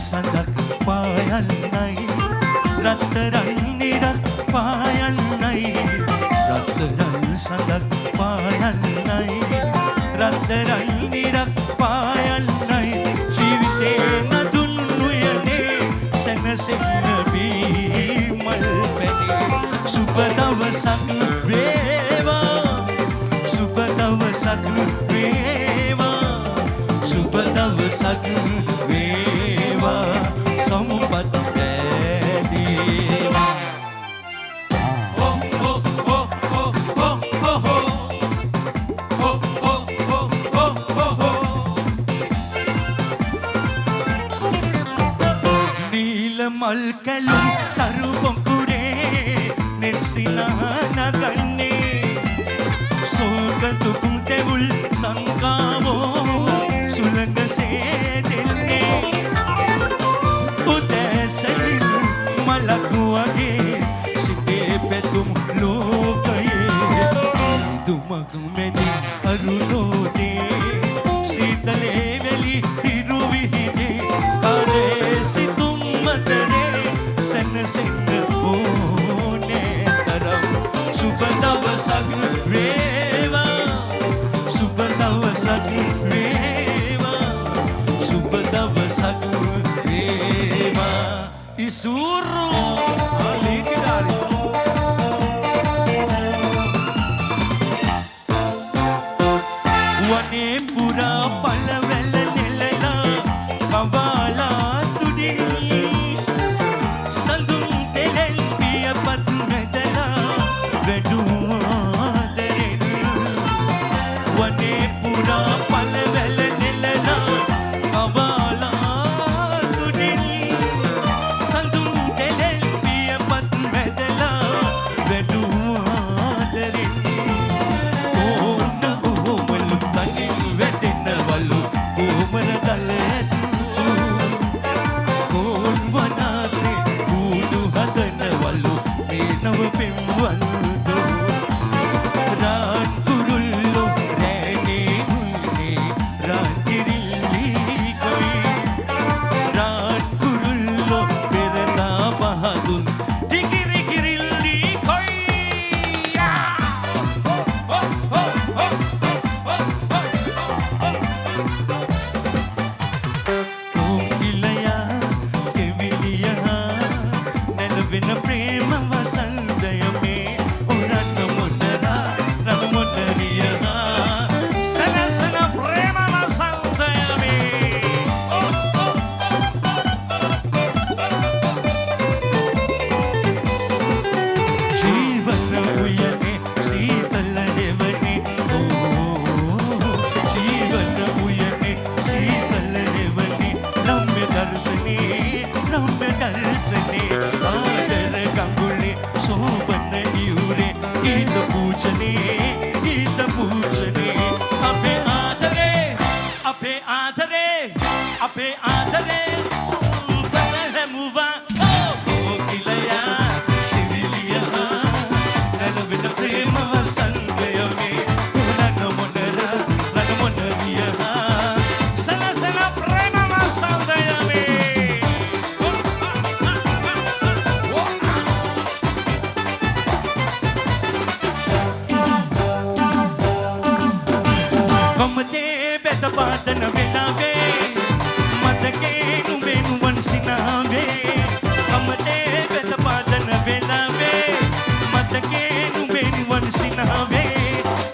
සඳක් පායන්නයි රත්තරන් නිරත් පායන්නයි රත්තරන් සඳක් පායන්නයි රත්තරන් නිරත් පායන්නයි ජීවිතේ නදුන් උයනේ සැනසෙන්න බීමල් පැනේ සුබ දවසක් වේවා සුබ දවසක් වේවා සුබ දවසක් වේවා සම්පත් ලැබේවා නීල මල් කැලුම් තරු පොකුරේ නෙත්සිනා නගන්නේ සෝක තුකුම් තෙවුල් සංකාවෝ සුළඟසේ දෙන්නේ උදැසනින් මලක් වගේ සිතේ පැතුම් ලෝකයේ දුමක් මැදි අරුණෝදේ සීතලේ වැලි හිරු විහිදේ කාලේ සිතුම් අතරේ සැනසෙන්න ඕනේ තරම් සුබ දවසක් වේවා සුබ දවසක් වේවා සුබ දවසක් වේවා ඉසුරු අලිකිඩාරිස් වනේ පුරා පළවැල නෙලලා කවාලා තුඩින් සඳුන් තෙලෙල් පියපත් නැදලා වැඩුවා දරෙන් වනේ පුරා පළවැල නෙලලා කවාලා තුඩින් සඳුන් තෙලෙල් පියපත් නැදලා වැඩුවා දරෙන් ඕන ඕමලු තනින් වැටෙනවලු ඕමන දලැතු ඕන් වනාතේ කුඩු හදනවලු මේ නව පෙම්වන්තු රාන් කුරුල්ලෝ රැනේ හුල්නේ රාන් කිරිල්ලි කොයි රාන් කුරුල්ලෝ පෙරලා පහදුන් ටිකිරි කිරිල්ලි කොයි कोकिलया केविलिया नेलविन प्रेम वसंतय में उरन मुनरा रन मुनरिया सनसन प्रेम वसंतय में जीवन उयने शीतल रेवने जीवन उयने शीतल रेवने रम्य दर्शने आदर गंगुले शोभन इवरे गीत पूजने अभे आदरे बदल मुवा कोकिलया केविलिया नेलविन प्रेम वसंतय में रन मुनरिया सनसन प्रेम वसंतय में කමතේ බෙද පාදන වෙලාවේ මතකේ නුඹේ නුවන් සිනාවේ කමතේ බෙද පාදන වෙලාවේ මතකේ නුඹේ නුවන් සිනාවේ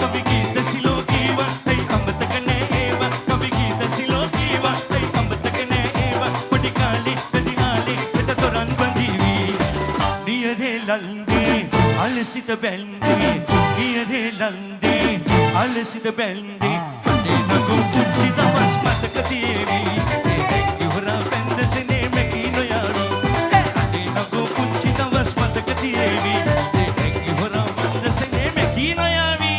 කවි ගීත සිලෝ කීවා ඇයි අමතක නෑ ඒවා කවි ගීත සිලෝ කීවා ඇයි අමතක නෑ ඒවා පොඩි කාලේ පැදිනාලේ එත තොරන් බඳීවි නියරේ ලන්දේ අලසිත බැල්දේ නියරේ ලන්දේ අලසිත බැල්දේ නගු පුංචි දවස් මතක තියෙවි ඉවරා බැන්දසනේ මැකිනෝ යාරෝ නගු පුංචි දවස් මතක තියෙවි ඉවරා බැන්දසනේ මැකිනෝ යාවි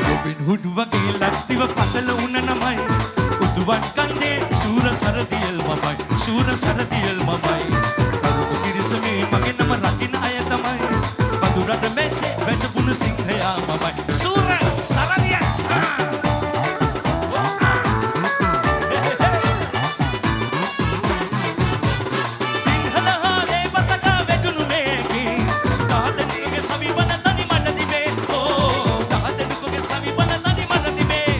රොබින් හුඩ් වගේ ලක්තිව පතල උන නමයි උදුවන් කන්දේ සූර සරදියල් මමයි කරුණු කිරිසමේ මගේ නම වැජබුණු සිංහයා මමයි සූර සරණිය සිංහල හාලේ බතක වැටුණු මේකේ දාදෙනුගේ සවිවන තනි මන දිවේ ඕ දාදෙනුගේ සවිවන තනි මන දිවේ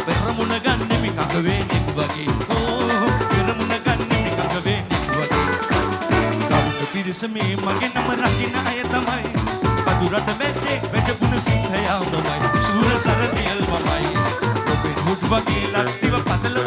පෙරමුණ ගන්නෙ මිකක වේනෙක් වගේ ඕ පෙරමුණ ගන්නෙ මිකක වේනෙක් වගේ ගෞත පිරිසමේ මගේ නම රකින්න අය තමයි පදුරට වැද්දේ වැජබුණු සිංහයා මමයි සූර සරණියල් මමයි ඔබේ හුඩ් වගේ ලක්තිව පතල